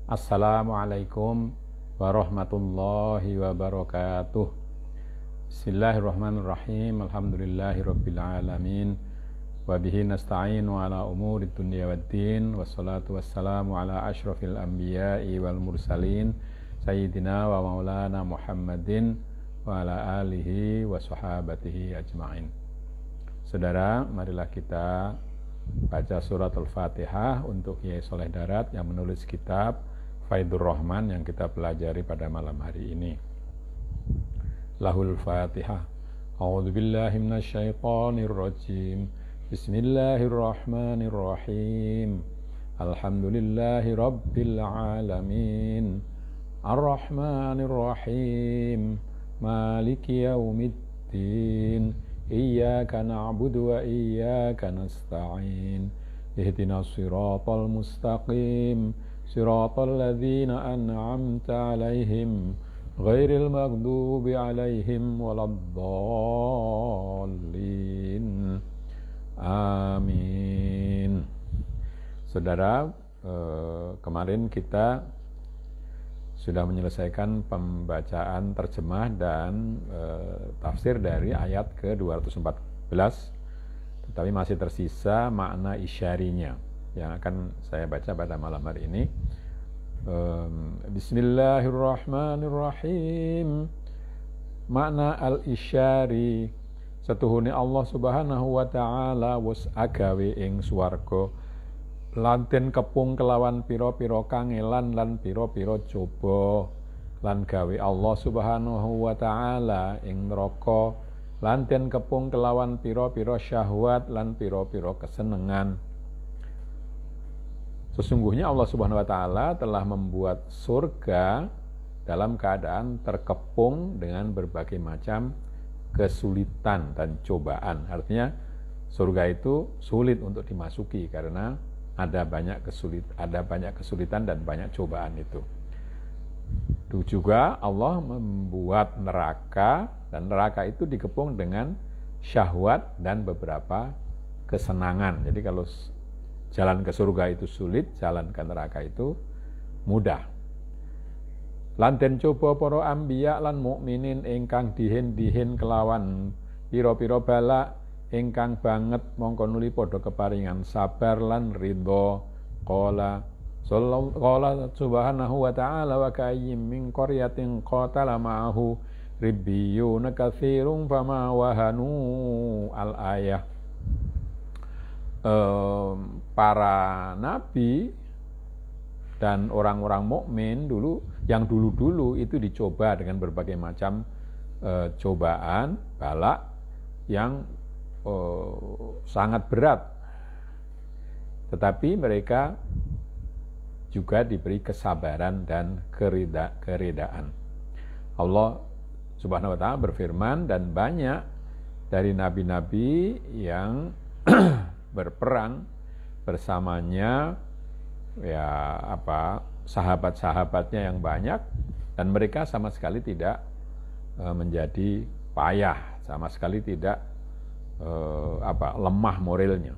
Assalamualaikum warahmatullahi wabarakatuh. Bismillahirrahmanirrahim. Alhamdulillahirabbil alamin. Wa bihi nasta'inu ala umurid dunya waddin. Wassalatu wassalamu ala asyrafil anbiya'i wal mursalin sayyidina wa maulana Muhammadin wa ala alihi wa sahabatihi ajma'in. Saudara, marilah kita baca surat Al-Fatihah untuk Kiai Soleh Darat yang menulis kitab Faidur Rahman yang kita pelajari pada malam hari ini. Lahul Fatihah. A'udzu billahi minasyaitonir rajim. Bismillahirrahmanirrahim. Alhamdulillahi rabbil alamin. Ar-Rahmanir Rahim. Maliki yaumiddin. Iyyaka na'budu wa iyyaka nasta'in. Ihdinas siratal mustaqim. Siratal ladzina an'amta 'alaihim ghairil maghdubi 'alaihim waladdallin. Amin. Saudara, kemarin kita sudah menyelesaikan pembacaan terjemah dan tafsir dari ayat ke-214, tetapi masih tersisa makna isyarinya yang akan saya baca pada malam hari ini. Bismillahirrahmanirrahim. Makna al-isyari setuhune Allah Subhanahu wa taala wis agawe ing swarga lanten kepung kelawan pira-pira kangelan lan pira-pira coba, lan gawe Allah Subhanahu wa taala ing neraka lanten kepung kelawan pira-pira syahwat lan pira-pira kesenengan. Sesungguhnya Allah Subhanahu wa taala telah membuat surga dalam keadaan terkepung dengan berbagai macam kesulitan dan cobaan. Artinya surga itu sulit untuk dimasuki karena ada banyak kesulitan dan banyak cobaan itu. Itu juga Allah membuat neraka, dan neraka itu dikepung dengan syahwat dan beberapa kesenangan. Jadi kalau jalan ke surga itu sulit, jalan ke neraka itu mudah. Lan den coba para anbiya lan mukminin ingkang dihin-dihin kelawan pira-pira bala ingkang banget mongko nuli padha keparingan sabar lan ridha. Qala subhanahu wa ta'ala wa kayyim min qaryatin qatala ma'ahu ribbiyun katsirun fama wahanu al-ayah. Para nabi dan orang-orang mukmin dulu itu dicoba dengan berbagai macam cobaan bala yang sangat berat, tetapi mereka juga diberi kesabaran dan keridaan. Allah Subhanahu wa ta'ala berfirman, dan banyak dari nabi-nabi yang berperang bersamanya sahabat-sahabatnya yang banyak, dan mereka sama sekali tidak menjadi payah, sama sekali tidak lemah moralnya.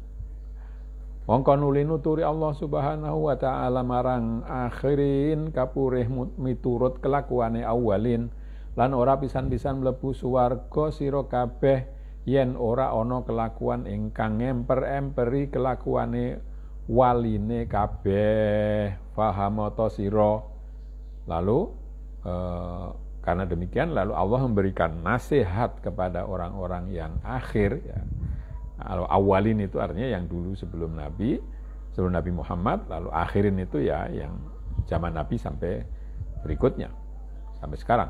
Mongko nuli nuturi Allah Subhanahu wa ta'ala marang akhirin kapurih miturut kelakuane awalin, lan ora pisan-pisan mlebu swarga sira kabeh yen ora ana kelakuan ingkang ngemper-emperi kelakuane waline kabeh. Fahamata sira. Lalu karena demikian lalu Allah memberikan nasihat kepada orang-orang yang akhir ya. Awalin itu artinya yang dulu sebelum Nabi Muhammad, lalu akhirin itu ya yang zaman Nabi sampai berikutnya sampai sekarang.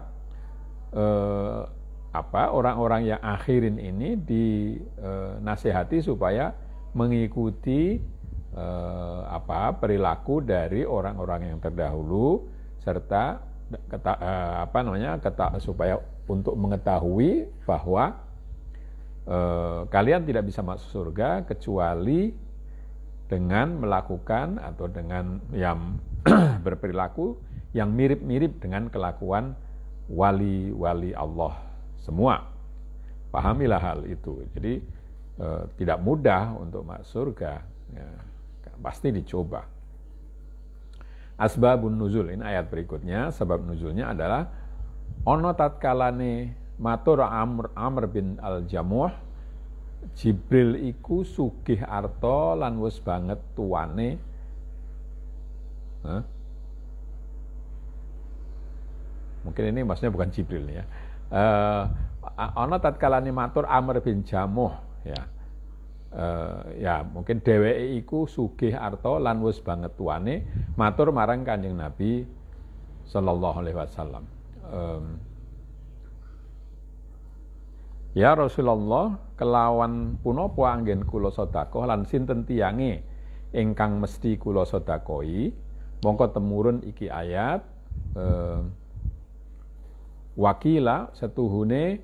Orang-orang yang akhirin ini dinasihati supaya mengikuti perilaku dari orang-orang yang terdahulu, serta supaya untuk mengetahui bahwa kalian tidak bisa masuk surga kecuali dengan melakukan atau dengan yang berperilaku yang mirip-mirip dengan kelakuan wali-wali Allah semua. Pahamilah hal itu. Jadi tidak mudah untuk masuk surga, ya, pasti dicoba. Asbabun nuzul, ini ayat berikutnya, sebab nuzulnya adalah ono tatkalane matur Amr bin al-Jamuh, Jibril iku sugih arta lan wis banget tuane. Mungkin ini maksudnya bukan Jibril ya. Ono tatkalane matur Amr bin Jamuh ya. Ya mungkin dheweke iku sugih arta lan wis banget tuane matur marang Kanjeng Nabi sallallahu alaihi wasallam. Ya Rasulullah, kelawan punapa anggen kula sedekah lan sinten tiyange ingkang mesti kula sedekahi, mongko temurun iki ayat wakila setuhune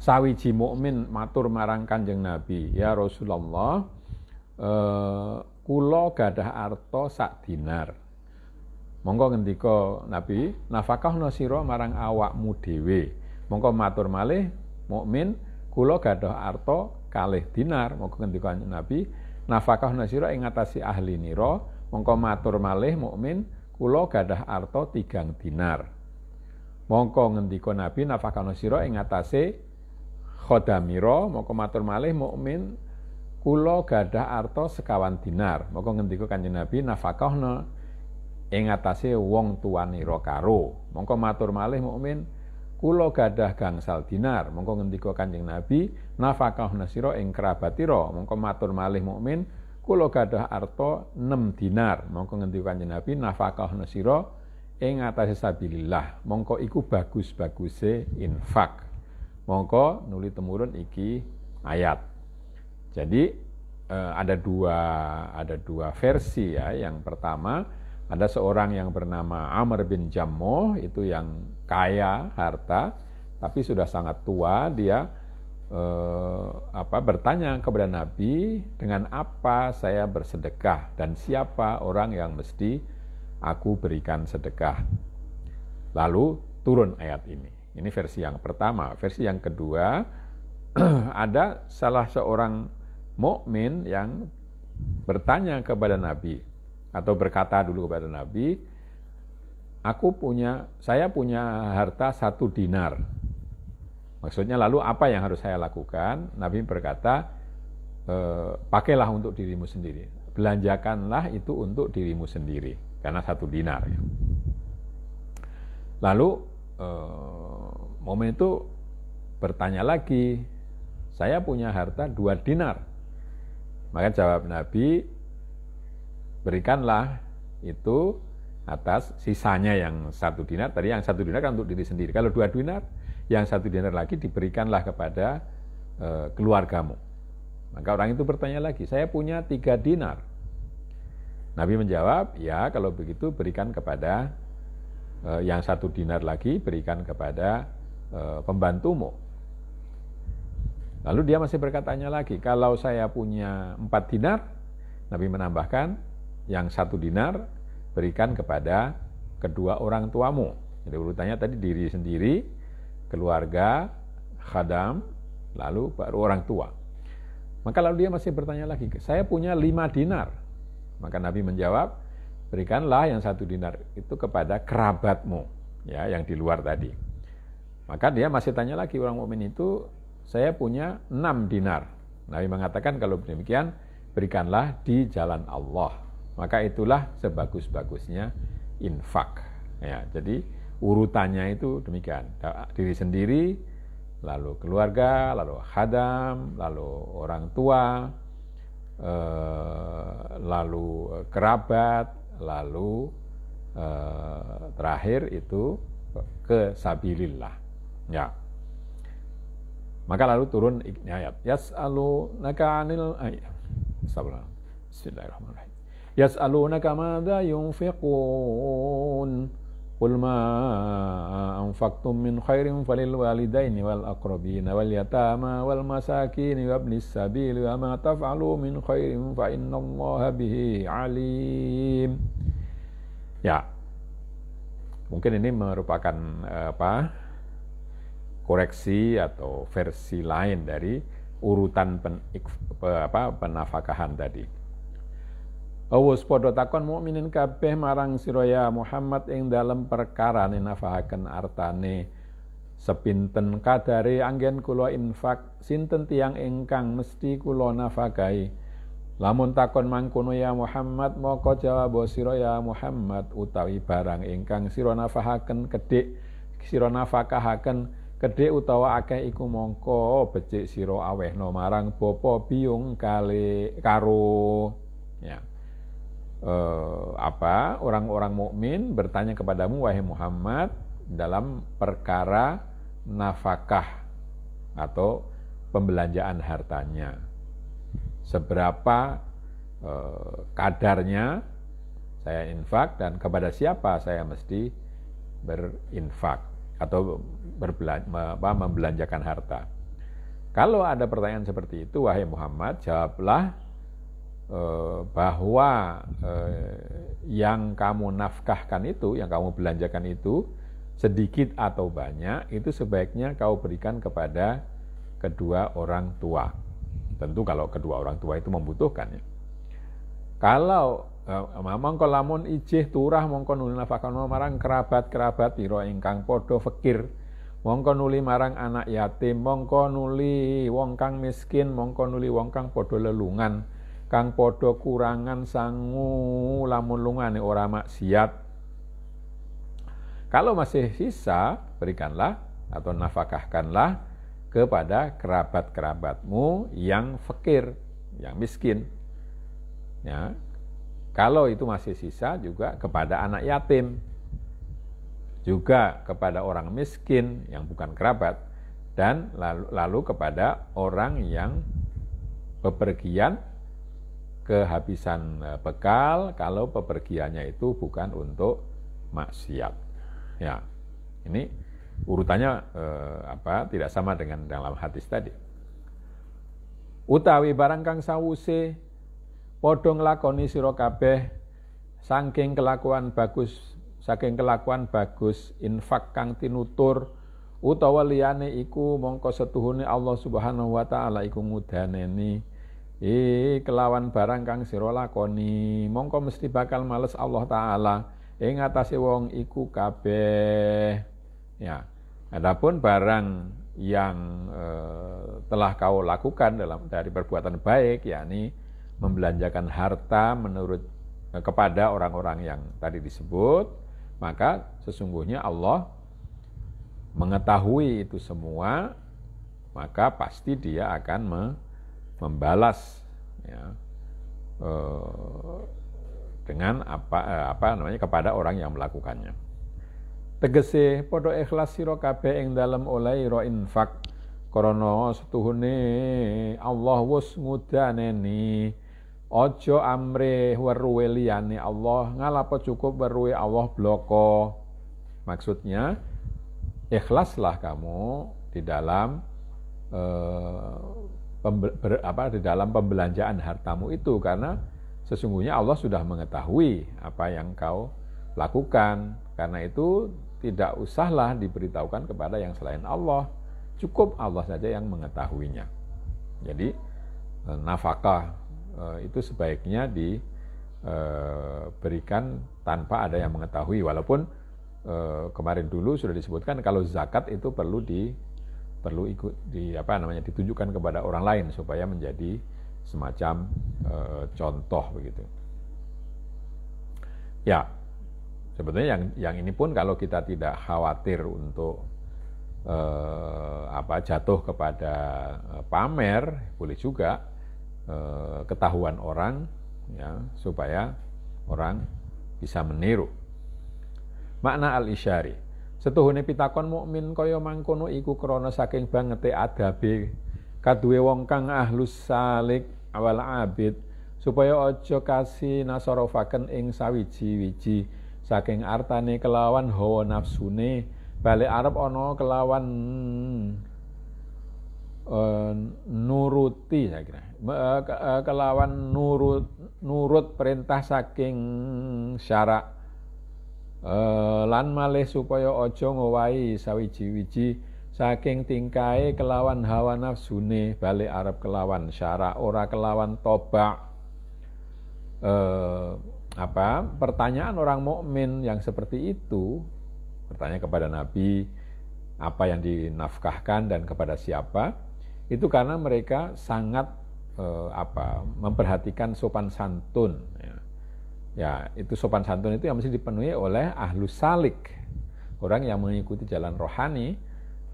sawiji mukmin matur marang Kanjeng Nabi, ya Rasulullah, kula gadah arta sak dinar. Monggo ngendika Nabi, nafakahna sira marang awakmu dhewe. Monggo matur malih mukmin, kula gadah arta kalih dinar. Monggo ngendika Nabi, nafakahna sira ing ngatasi ahli nira. Monggo matur malih mukmin, kula gadah arta 3 dinar. Monggo ngendika Nabi, nafakahna sira ing ngatasi khodamiro, mongko matur malih mukmin, kula gadah arta 1 dinar. Mongko ngendika Kanjeng Nabi, nafakahna ing atase wong tuwanira karo. Mongko matur malih mukmin, kula gadah gangsal dinar. Mongko ngendika Kanjeng Nabi, nafakahna sira ing kerabatira. Mongko matur malih mukmin, kula gadah arta 6 dinar. Mongko ngendika Kanjeng Nabi, nafakahna sira ing atase sabilillah. Mongko iku bagus-baguse infak. Mongko nuli temurun iki ayat. Jadi ada dua versi ya. Yang pertama, ada seorang yang bernama Amr bin Jamuh, itu yang kaya harta tapi sudah sangat tua. Dia bertanya kepada Nabi, dengan apa saya bersedekah dan siapa orang yang mesti aku berikan sedekah. Lalu turun ayat ini. Ini versi yang pertama. Versi yang kedua, ada salah seorang mukmin yang bertanya kepada Nabi atau berkata dulu kepada Nabi, saya punya harta 1 dinar. Maksudnya lalu apa yang harus saya lakukan? Nabi berkata, pakailah untuk dirimu sendiri. Belanjakanlah itu untuk dirimu sendiri karena 1 dinar. Lalu momen itu bertanya lagi, saya punya harta 2 dinar. Maka jawab Nabi, berikanlah itu atas sisanya yang 1 dinar. Tadi yang 1 dinar kan untuk diri sendiri. Kalau 2 dinar, yang 1 dinar lagi diberikanlah kepada keluargamu. Maka orang itu bertanya lagi, saya punya 3 dinar. Nabi menjawab, ya kalau begitu berikan kepada yang 1 dinar lagi berikan kepada pembantumu. Lalu dia masih berkatanya lagi, kalau saya punya 4 dinar, Nabi menambahkan, yang 1 dinar berikan kepada kedua orang tuamu. Jadi urutannya tadi diri sendiri, keluarga, khadam, lalu baru orang tua. Maka lalu dia masih bertanya lagi, saya punya 5 dinar. Maka Nabi menjawab, berikanlah yang 1 dinar itu kepada kerabatmu, ya, yang di luar tadi. Maka dia masih tanya lagi, orang mukmin itu, saya punya 6 dinar. Nabi mengatakan kalau demikian, berikanlah di jalan Allah. Maka itulah sebagus-bagusnya infak. Ya, jadi urutannya itu demikian. Diri sendiri, lalu keluarga, lalu khadam, lalu orang tua, lalu kerabat, lalu terakhir itu ke sabilillah. Ya. Maka lalu turun ayat, yas'alunaka 'anil Bismillahirrahmanirrahim. Yas'alunaka madza yunfiqun qul ma anfaqtum min khairin falil walidaini wal aqrabina wal yatama wal masakin wa ibnis sabil wa ma taf'alu min khairin fa innallaha bihi alim. Ya. Mungkin ini merupakan koreksi atau versi lain dari urutan penafkahan tadi. Awus padha takon mukminin kabeh marang sira ya Muhammad ing dalem perkarane nafahaken artane sepinten kadare anggen kula infak sinten tiyang ingkang mesti kula nafakahi. Lamun takon mangkono ya Muhammad maka jawab sira ya Muhammad utawi barang ingkang sira nafahaken kedhik sira nafakahaken kedhik utawa akeh iku mongko becik sira awehna marang bapa biyung karo ya. Orang-orang mukmin bertanya kepadamu wahai Muhammad dalam perkara nafkah atau pembelanjaan hartanya. Seberapa kadarnya saya infak dan kepada siapa saya mesti berinfak atau membelanjakan harta. Kalau ada pertanyaan seperti itu wahai Muhammad jawablah bahwa yang kamu nafkahkan itu, yang kamu belanjakan itu sedikit atau banyak itu sebaiknya kau berikan kepada kedua orang tua. Tentu kalau kedua orang tua itu membutuhkan ya. Kalau mongko lamun ijih turah mongko nuli nafkah marang kerabat-kerabat ira ingkang padha fakir, mongko nuli marang anak yatim, mongko nuli wong kang miskin, mongko nuli wong kang padha lelungan, kang padha kurangan sangu lamun lungane ora maksiat. Kalau masih sisa, berikanlah atau nafkahkanlah kepada kerabat-kerabatmu yang fakir, yang miskin. Ya. Kalau itu masih sisa juga kepada anak yatim. Juga kepada orang miskin yang bukan kerabat dan lalu kepada orang yang bepergian kehabisan bekal kalau bepergiannya itu bukan untuk maksiat. Ya, ini urutannya tidak sama dengan dalam hadis tadi. Utawi barang kang sawuse padha nglakoni sira kabeh saking kelakuan bagus infak kang tinutur utawa liyane iku mongko setuhune Allah Subhanahu wa taala iku ngudaneni kelawan barang kang sira lakoni mongko mesti bakal males Allah taala ing atase wong iku kabeh. Ya. Adapun barang yang telah kau lakukan dari perbuatan baik yakni membelanjakan harta menurut kepada orang-orang yang tadi disebut, maka sesungguhnya Allah mengetahui itu semua, maka pasti dia akan membalas ya, dengan kepada orang yang melakukannya. Tegese padha ikhlas sira kabeh ing dalem oleh ira infak krana setuhune Allah wis ngudaneni aja amrih weruhe liyane Allah ngalapo cukup weruhe Allah bloko. Maksudnya ikhlaslah kamu di dalam di dalam pembelanjaan hartamu itu karena sesungguhnya Allah sudah mengetahui apa yang kau lakukan. Karena itu tidak usahlah diberitahukan kepada yang selain Allah. Cukup Allah saja yang mengetahuinya. Jadi nafkah itu sebaiknya diberikan tanpa ada yang mengetahui. Walaupun kemarin dulu sudah disebutkan kalau zakat itu perlu ditunjukkan kepada orang lain supaya menjadi semacam contoh begitu. Ya, sebetulnya yang ini pun kalau kita tidak khawatir untuk jatuh kepada pamer, boleh juga ketahuan orang ya supaya orang bisa meniru. Makna al-isyari setuhune pitakon mukmin kaya mangkono iku krana saking bangete adabe kaduwe wong kang ahlus salik awal abid supaya aja kasih nasorofaken ing sawiji-wiji saking artane kelawan hawa nafsune balik arep ana kelawan nuruti saya kira kelawan nurut perintah saking syarak lan malih supaya aja ngowahi sawiji-wiji saking tingkae kelawan hawa nafsune balik arep kelawan syarak ora kelawan toba pertanyaan orang mukmin yang seperti itu, bertanya kepada Nabi apa yang dinafkahkan dan kepada siapa, itu karena mereka sangat memperhatikan sopan santun. Ya, itu sopan santun itu yang mesti dipenuhi oleh ahlus salik, orang yang mengikuti jalan rohani,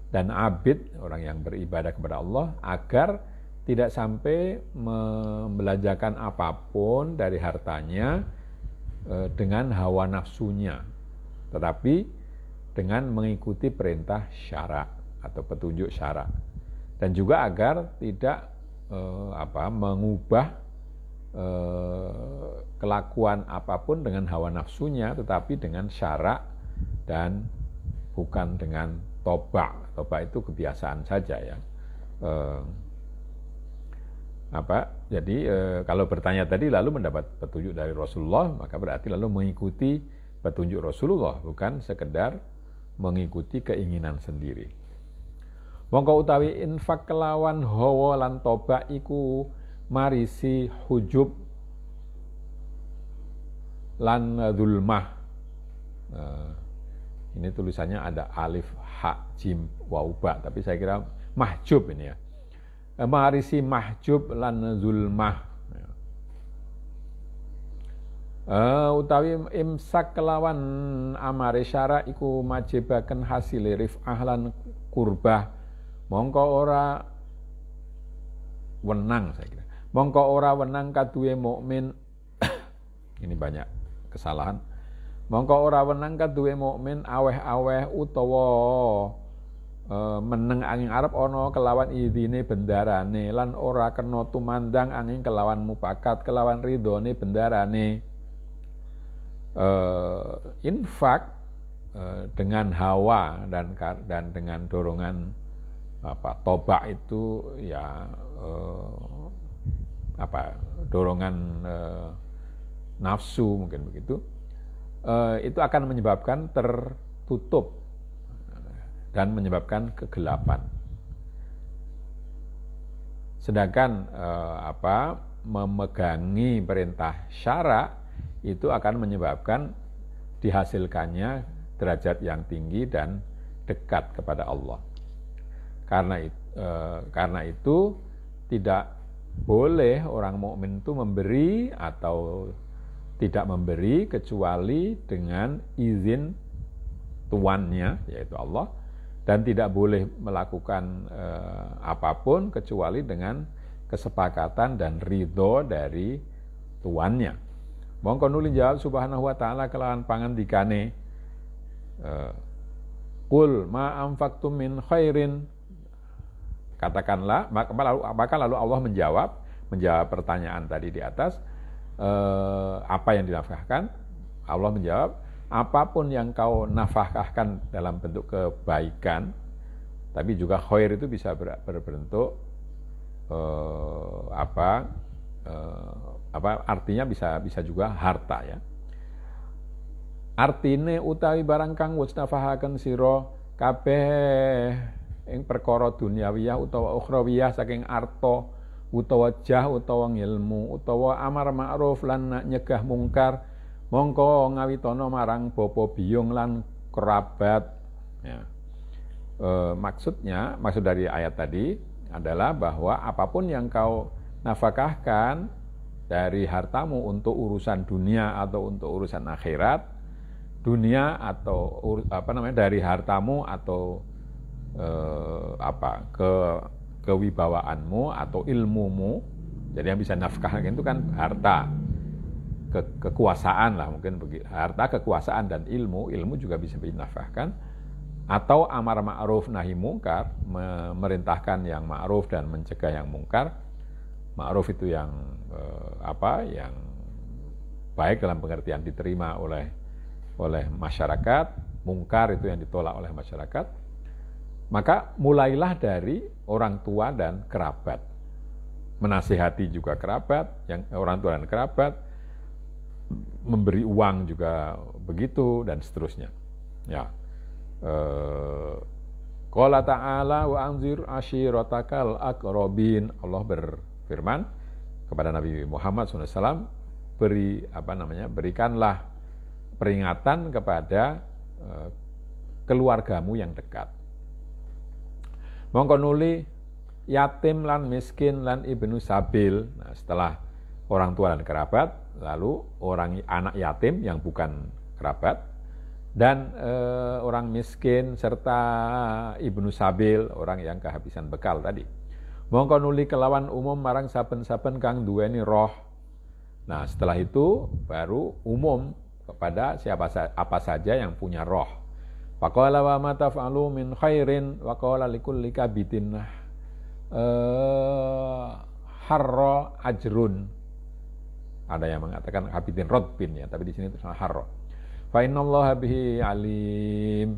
dan abid, orang yang beribadah kepada Allah, agar tidak sampai membelanjakan apapun dari hartanya dengan hawa nafsunya, tetapi dengan mengikuti perintah syara atau petunjuk syara, dan juga agar tidak mengubah kelakuan apapun dengan hawa nafsunya, tetapi dengan syara dan bukan dengan toba. Toba itu kebiasaan saja ya. Jadi kalau bertanya tadi lalu mendapat petunjuk dari Rasulullah, maka berarti lalu mengikuti petunjuk Rasulullah, bukan sekedar mengikuti keinginan sendiri. Mongko utawi infak kelawan hawa lan toba iku marisi hujub lan zulmah. Ini tulisannya ada alif, ha, jim, waw, ba, tapi saya kira mahjub ini ya. Marisi mahjub lan zulmah. Utawi imsak kelawan amare syara iku majibaken hasile rif'ah lan kurbah, mongko ora wenang, saya kira. Mongko ora wenang kaduwe mukmin. Ini banyak kesalahan. Mongko ora wenang kaduwe mukmin aweh-aweh utawa meneng angin arep ana kelawan idine bendarane, lan ora kena tumandang angin kelawan mupakat kelawan ridhone bendarane. Infak dengan hawa dan dengan dorongan toba itu ya dorongan nafsu mungkin begitu, itu akan menyebabkan tertutup dan menyebabkan kegelapan. Sedangkan memegangi perintah syara itu akan menyebabkan dihasilkannya derajat yang tinggi dan dekat kepada Allah. Karena itu tidak boleh orang mukmin itu memberi atau tidak memberi kecuali dengan izin tuannya, yaitu Allah, dan tidak boleh melakukan apapun kecuali dengan kesepakatan dan ridho dari tuannya. Mongko nuli jawab subhanahu wa ta'ala kelawan pangandikane, qul ma anfaqtum min khairin, katakanlah, maka lalu Allah menjawab pertanyaan tadi di atas, apa yang dinafkahkan. Allah menjawab, apapun yang kau nafkahkan dalam bentuk kebaikan, tapi juga khair itu bisa berbentuk artinya bisa juga harta ya. Artine utawi barang kang wis nafahaken sira kabeh ing perkara duniawiyah utawa ukhrawiyah saking arta utawa jah utawa ngilmu utawa amar ma'ruf lan nyegah mungkar, mongko ngawitana marang bapa biyung lan kerabat ya. Maksud dari ayat tadi adalah bahwa apapun yang kau nafkahkan dari hartamu untuk urusan dunia atau untuk urusan akhirat, dunia atau dari hartamu atau kewibawaanmu atau ilmumu, jadi yang bisa nafkahkan itu kan harta, kekuasaan lah mungkin begitu, harta, kekuasaan dan ilmu juga bisa dinafkahkan, atau amar ma'ruf nahi mungkar, memerintahkan yang ma'ruf dan mencegah yang mungkar. Ma'ruf itu yang yang baik dalam pengertian diterima oleh masyarakat, mungkar itu yang ditolak oleh masyarakat. Maka mulailah dari orang tua dan kerabat, menasihati juga kerabat, yang orang tua dan kerabat, memberi uang juga begitu dan seterusnya. Ya. Qala ta'ala wa anzir ashiratakal aqrabin. Allah berfirman kepada Nabi Muhammad SAW, berikanlah peringatan kepada keluargamu yang dekat. Mongko nuli yatim lan miskin lan ibnu sabil. Nah, setelah orang tua dan kerabat, lalu anak yatim yang bukan kerabat, dan orang miskin serta ibnu sabil, orang yang kehabisan bekal tadi. Mongko nuli kelawan umum marang saben-saben kang duweni roh. Nah, setelah itu baru umum kepada apa saja yang punya roh. Faqala wa ma taf'alu min khairin wa qala likulli kabidin harra ajrun. Ada yang mengatakan kabidin rodbin ya, tapi di sini itu harra. Fa innallaha bihi alim.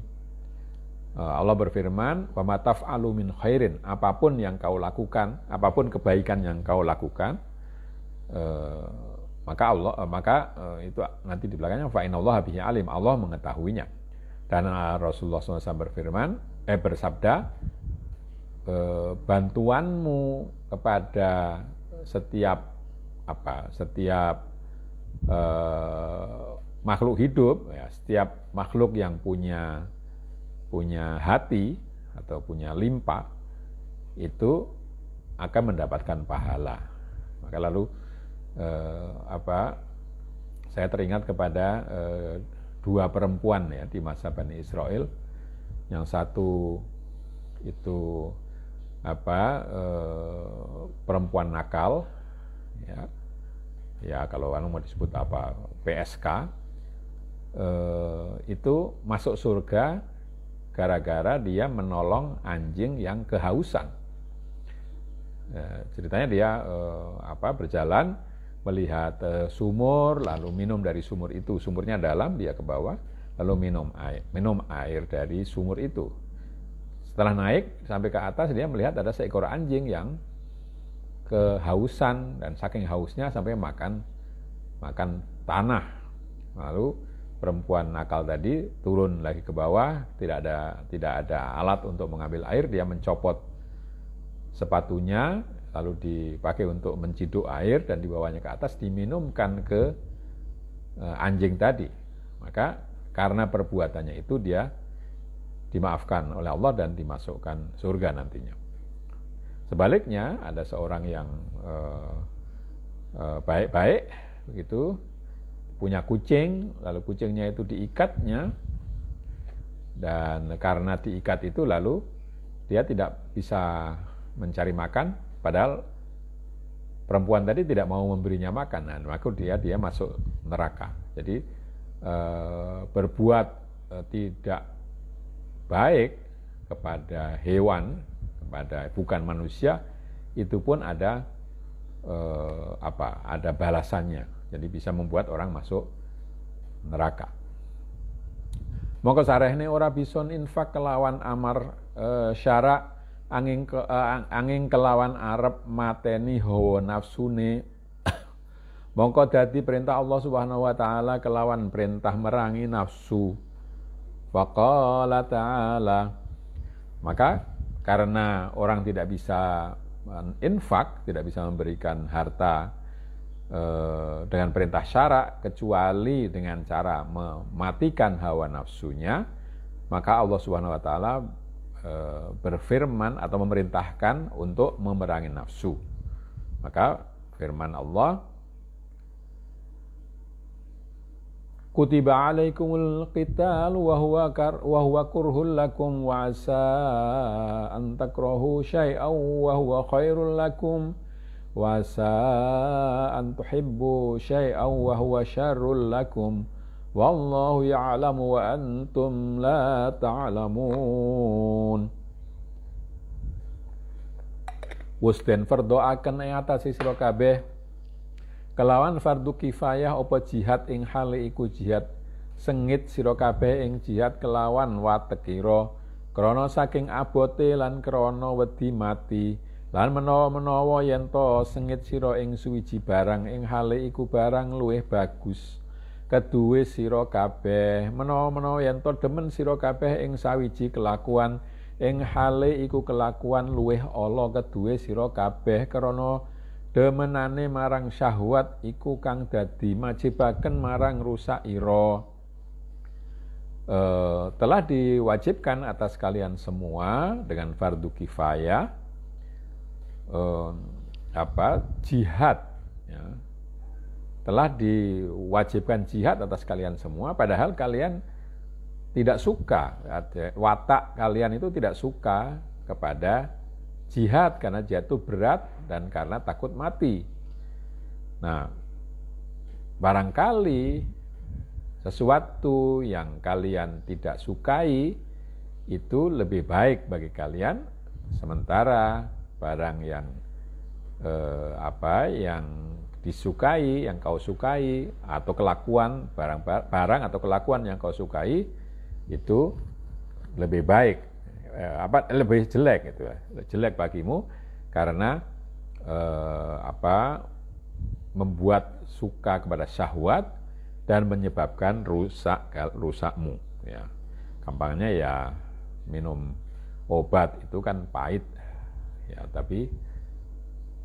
Allah berfirman, wa ma taf'alu min khairin, apapun yang kau lakukan, apapun kebaikan yang kau lakukan, maka itu nanti di belakangnya fa innallaha bihi alim, Allah mengetahuinya. Dan Rasulullah SAW bersabda, bantuanmu kepada setiap makhluk hidup, ya, setiap makhluk yang punya hati atau punya limpa itu akan mendapatkan pahala. Maka lalu saya teringat kepada dua perempuan ya di masa Bani Israel. Yang satu itu perempuan nakal, ya kalau mau disebut PSK, itu masuk surga gara-gara dia menolong anjing yang kehausan. Ceritanya dia berjalan melihat sumur, lalu minum dari sumur itu. Sumurnya dalam, dia ke bawah, lalu minum air dari sumur itu. Setelah naik sampai ke atas, dia melihat ada seekor anjing yang kehausan, dan saking hausnya sampai makan tanah. Lalu perempuan nakal tadi turun lagi ke bawah, tidak ada alat untuk mengambil air, dia mencopot sepatunya, lalu dipakai untuk menciduk air dan dibawanya ke atas, diminumkan ke anjing tadi. Maka karena perbuatannya itu dia dimaafkan oleh Allah dan dimasukkan surga nantinya. Sebaliknya ada seorang yang baik-baik begitu, punya kucing, lalu kucingnya itu diikatnya, dan karena diikat itu lalu dia tidak bisa mencari makan, padahal perempuan tadi tidak mau memberinya makan, dan maka dia masuk neraka. Jadi berbuat tidak baik kepada hewan, kepada bukan manusia, itu pun ada balasannya. Jadi bisa membuat orang masuk neraka. Mongko sarehne ora bison infak kelawan amar syara angin kelawan arep mateni hawa nafsune. Mongko dadi perintah Allah Subhanahu wa taala kelawan perintah merangi nafsu. Faqala ta'ala, maka karena orang tidak bisa infak, tidak bisa memberikan harta dengan perintah syara kecuali dengan cara mematikan hawa nafsunya, maka Allah Subhanahu wa taala berfirman atau memerintahkan untuk memerangi nafsu. Maka firman Allah, kutiba alaikumul qital wa huwa kurhul lakum wa asa an takrahu syai'an wa huwa khairul lakum wa asa an tuhibbu syai'an wa huwa syarrul lakum wallahu ya'lamu wa antum la ta'lamun. Wus den fardoaken ing atase sira kabeh kelawan fardu kifayah apa jihad ing hale iku jihad sengit sira kabeh ing jihad kelawan watekira krana saking abote lan krana wedi mati. Lan menawa yen to sengit sira ing suwiji barang ing hale iku barang luwih bagus keduwe sira kabeh. Menawa yen to demen sira kabeh ing sawiji kelakuan ing hale iku kelakuan luwih ala keduwe sira kabeh krana demenane marang syahwat iku kang dadi majibaken marang rusak ira. Telah diwajibkan atas kalian semua dengan fardu kifayah jihad, ya. Telah diwajibkan jihad atas kalian semua, padahal kalian tidak suka, watak kalian itu tidak suka kepada jihad karena jihad itu berat dan karena takut mati. Nah, barangkali sesuatu yang kalian tidak sukai itu lebih baik bagi kalian, sementara barang yang yang disukai, yang kau sukai, atau kelakuan barang atau kelakuan yang kau sukai itu lebih baik, lebih jelek, itu jelek bagimu karena membuat suka kepada syahwat dan menyebabkan rusakmu, ya. Gampangnya ya minum obat itu kan pahit, ya, tapi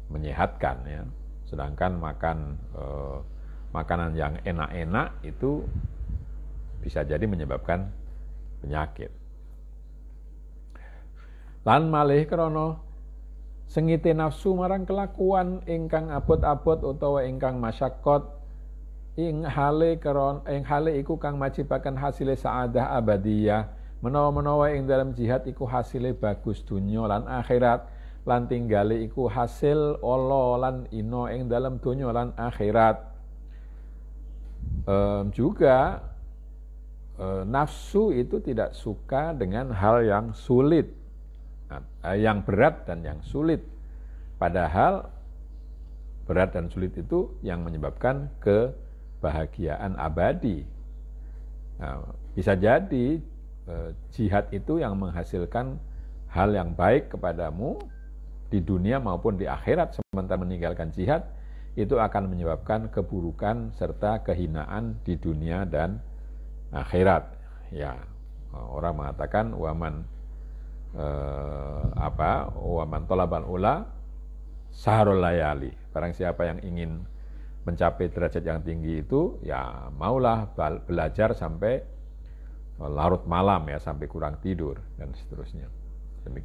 menyehatkan, ya. Sedangkan makan makanan yang enak-enak itu bisa jadi menyebabkan penyakit. Lan malih krana sengite nafsu marang kelakuan ingkang abot-abot utawa ingkang masyaqqat ing hale iku kang majibaken hasile saadah abadiyah, menawa-menawa ing dalam jihad iku hasile bagus dunya lan akhirat, lan tinggale iku hasil Allah lan ino ing dalam dunya lan akhirat. Juga nafsu itu tidak suka dengan hal yang sulit, yang berat dan yang sulit, padahal berat dan sulit itu yang menyebabkan kebahagiaan abadi. Nah, bisa jadi jihad itu yang menghasilkan hal yang baik kepadamu di dunia maupun di akhirat, sementara meninggalkan jihad itu akan menyebabkan keburukan serta kehinaan di dunia dan akhirat. Ya, orang mengatakan waman tolabal ula saharul layali. Barang siapa yang ingin mencapai derajat yang tinggi itu, ya maulah belajar sampai larut malam, ya, sampai kurang tidur dan seterusnya.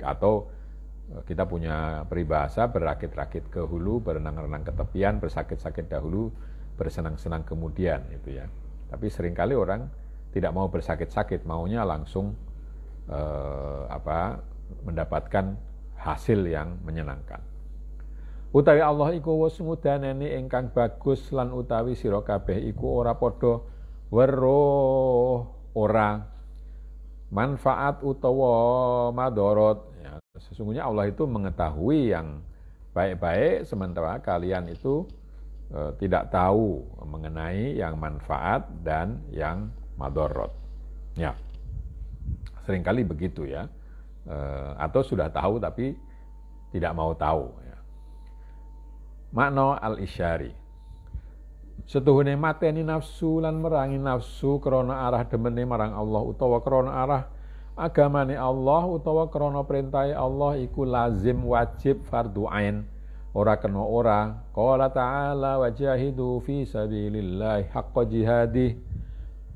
Atau kita punya peribahasa berakit-rakit ke hulu, berenang-renang ke tepian, bersakit-sakit dahulu, bersenang-senang kemudian, itu ya. Tapi seringkali orang tidak mau bersakit-sakit, maunya langsung mendapatkan hasil yang menyenangkan. Utawi Allah iku wis ngudaneni ingkang bagus lan utawi sira kabeh iku ora padha weruh ora manfaat utawa madorot, ya. Sesungguhnya Allah itu mengetahui yang baik-baik, sementara kalian itu tidak tahu mengenai yang manfaat dan yang madorot, ya. Seringkali begitu, ya. Atau sudah tahu tapi tidak mau tahu, ya. Makna al-isyari, setuhune mateni nafsu lan merangi nafsu krana arah demene marang Allah utawa krana arah agamane Allah utawa krana perintahe Allah iku lazim wajib fardhu ain, ora kena ora. Qala ta'ala wajahidu fi sabilillahi haqqa jihadih,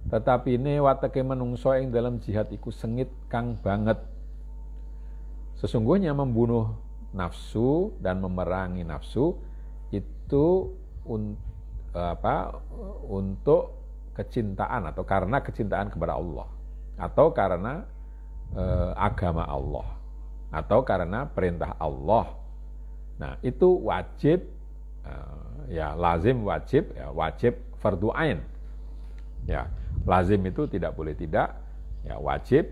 tetapi ne wateke menungso ing dalam jihad iku sengit kang banget. Sesungguhnya membunuh nafsu dan memerangi nafsu itu untuk kecintaan atau karena kecintaan kepada Allah, atau karena agama Allah, atau karena perintah Allah. Nah, itu wajib, ya lazim wajib, ya wajib fardhu ain. Ya, lazim itu tidak boleh tidak, ya wajib,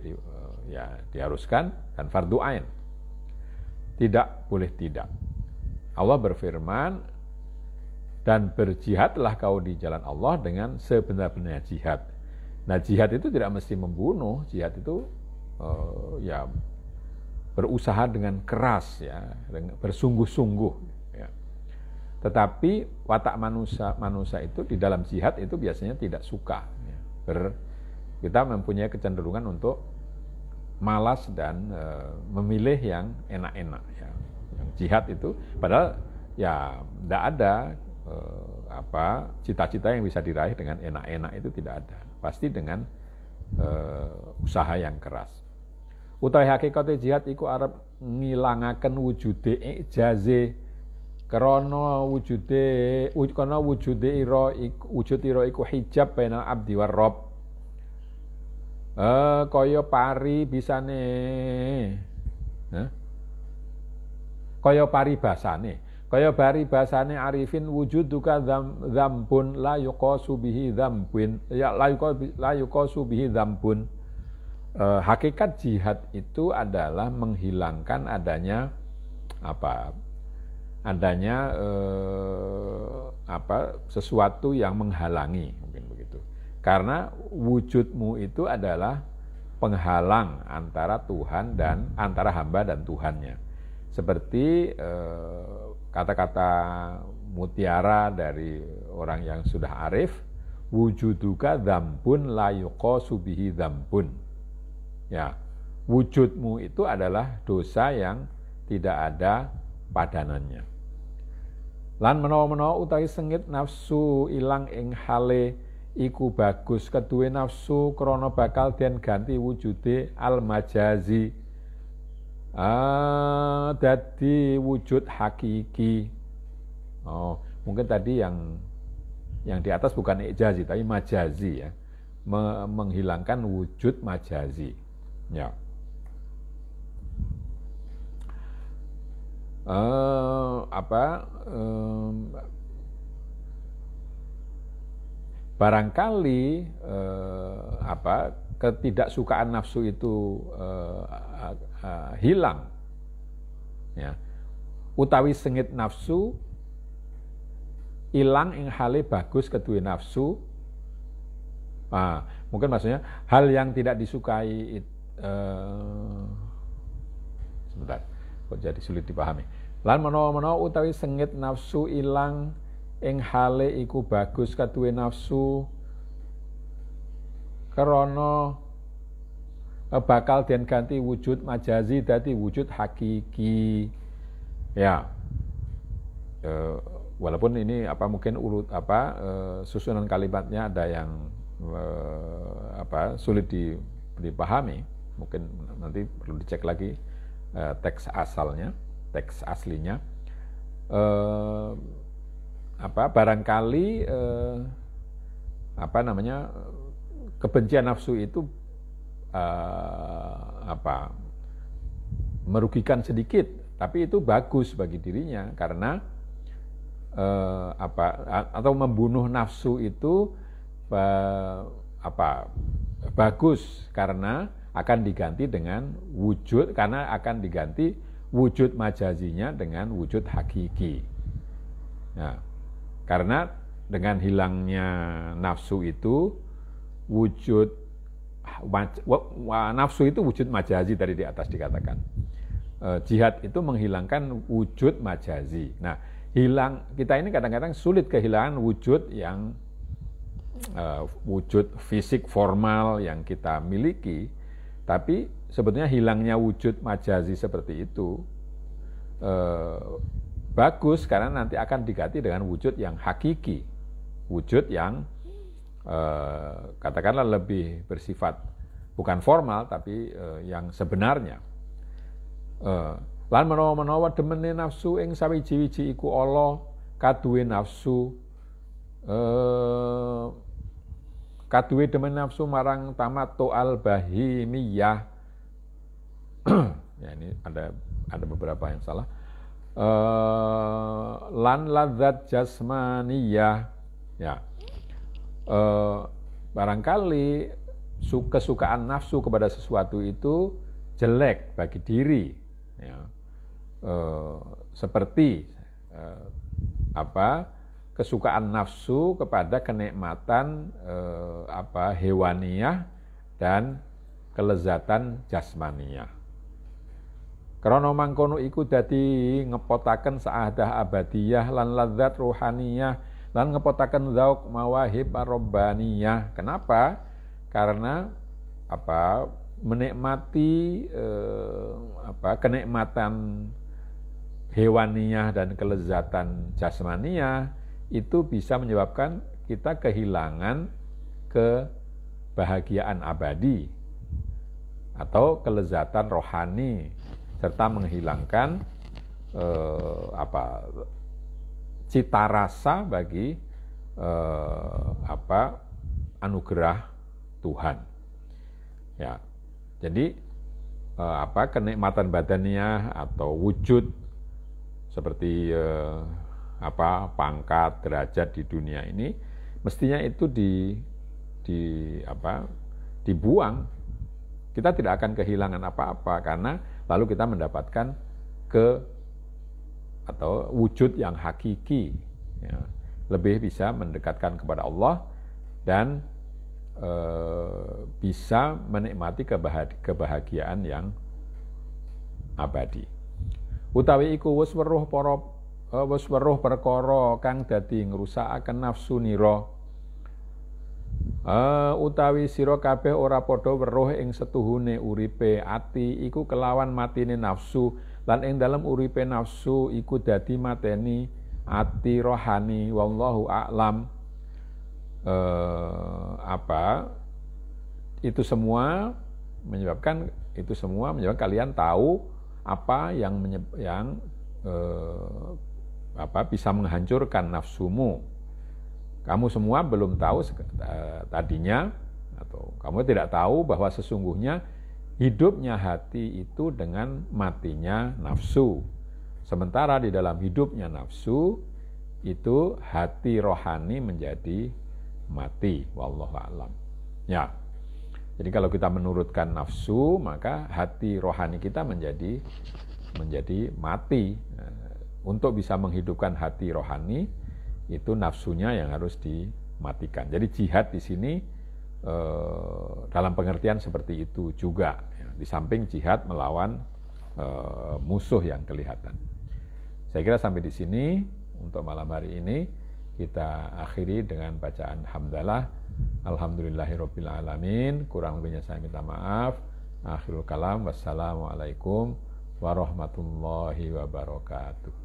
ya diharuskan, dan fardhu ain tidak boleh tidak. Allah berfirman, dan berjihadlah kau di jalan Allah dengan sebenar-benarnya jihad. Nah, jihad itu tidak mesti membunuh, jihad itu ya berusaha dengan keras, ya, bersungguh-sungguh, ya. Tetapi watak manusia itu di dalam jihad itu biasanya tidak suka, ya. Kita mempunyai kecenderungan untuk malas dan memilih yang enak-enak, ya. Yang jihad itu, padahal ya tidak ada cita-cita yang bisa diraih dengan enak-enak, itu tidak ada. Pasti dengan usaha yang keras. Utawi hakikate jihad iku arep ngilangaken wujude ijaze krana wujude ira iku hijab bainal abdi war rabb. Kaya pari bisane. Kaya paribasane arifin wujuduka dzambun la yuqasu bihi dzambun la yuqasu bihi dzambun. Hakikat jihad itu adalah menghilangkan adanya sesuatu yang menghalangi, mungkin begitu. Karena wujudmu itu adalah penghalang antara Tuhan dan antara hamba dan Tuhannya. Seperti kata-kata mutiara dari orang yang sudah arif, wujuduka dzambun la yuqasu bihi dzambun. Ya, wujudmu itu adalah dosa yang tidak ada padanannya. Lan menawa-menawa utawi sengit nafsu ilang ing hale iku bagus keduwe nafsu krana bakal den ganti wujude al majazi. Dadi wujud hakiki. Mungkin tadi yang di atas bukan ijazi tapi majazi, ya. Menghilangkan wujud majazi. Ya. Barangkali ketidaksukaan nafsu itu hilang, ya. Utawi sengit nafsu ilang ing hale bagus keduwe nafsu. Mungkin maksudnya hal yang tidak disukai sebentar, kok jadi sulit dipahami. Lan menawa-menawa utawi sengit nafsu ilang ing hale iku bagus keduwe nafsu krana bakal den ganti wujud majazi dadi wujud hakiki. Ya. Walaupun ini mungkin susunan kalimatnya ada yang sulit dipahami, mungkin nanti perlu dicek lagi teks aslinya. Barangkali kebencian nafsu itu merugikan sedikit, tapi itu bagus bagi dirinya karena atau membunuh nafsu itu bagus karena akan diganti dengan wujud, karena akan diganti wujud majazinya dengan wujud hakiki. Nah, karena dengan hilangnya nafsu itu nafsu itu wujud majazi tadi di atas dikatakan. Jihad itu menghilangkan wujud majazi. Nah, kita ini kadang-kadang sulit kehilangan wujud yang wujud fisik formal yang kita miliki, tapi sebetulnya hilangnya wujud majazi seperti itu bagus karena nanti akan diganti dengan wujud yang hakiki, wujud yang katakanlah lebih bersifat bukan formal tapi yang sebenarnya. Lan menawa demene nafsu ing sawiji-wiji iku ala kaduwe nafsu kaduwe demen nafsu marang tamattu al bahimiyah. Ya, ini ada beberapa yang salah. Lan ladzat jasmaniyah. Ya. Barangkali kesukaan nafsu kepada sesuatu itu jelek bagi diri, ya. Seperti kesukaan nafsu kepada kenikmatan hewaniyah dan kelezatan jasmaniyah. Krana mangkono iku dadi ngepotaken saadah abadiyah lan ladzat ruhaniyah lan ngepotaken zauk mawahib robbaniyah. Kenapa? Karena menikmati kenikmatan hewaniyah dan kelezatan jasmaniyah itu bisa menyebabkan kita kehilangan kebahagiaan abadi atau kelezatan rohani serta menghilangkan cita rasa bagi anugerah Tuhan. Ya. Jadi kenikmatan badaniah atau wujud seperti pangkat, derajat di dunia ini mestinya itu dibuang. Kita tidak akan kehilangan apa-apa karena lalu kita mendapatkan wujud yang hakiki, ya, lebih bisa mendekatkan kepada Allah dan bisa menikmati kebahagiaan yang abadi. Utawi iku wis weruh perkara kang dadi ngrusakaken nafsu nira. Utawi sira kabeh ora padha weruh ing setuhune uripe ati iku kelawan matine nafsu lan ing dalem uripe nafsu iku dadi mateni ati rohani wallahu a'lam. Itu semua menyebabkan kalian tahu apa yang bisa menghancurkan nafsumu. Kamu semua belum tahu tadinya, atau kamu tidak tahu bahwa sesungguhnya hidupnya hati itu dengan matinya nafsu. Sementara di dalam hidupnya nafsu itu hati rohani menjadi mati. Wallahu a'lam. Ya. Jadi kalau kita menurutkan nafsu, maka hati rohani kita menjadi mati. Untuk bisa menghidupkan hati rohani, itu nafsunya yang harus dimatikan. Jadi jihad di sini dalam pengertian seperti itu juga, ya, di samping jihad melawan musuh yang kelihatan. Saya kira sampai di sini untuk malam hari ini. Kita akhiri dengan bacaan hamdalah. Alhamdulillahirabbil alamin. Kurang lebihnya saya minta maaf. Akhirul kalam. Wassalamualaikum warahmatullahi wabarakatuh.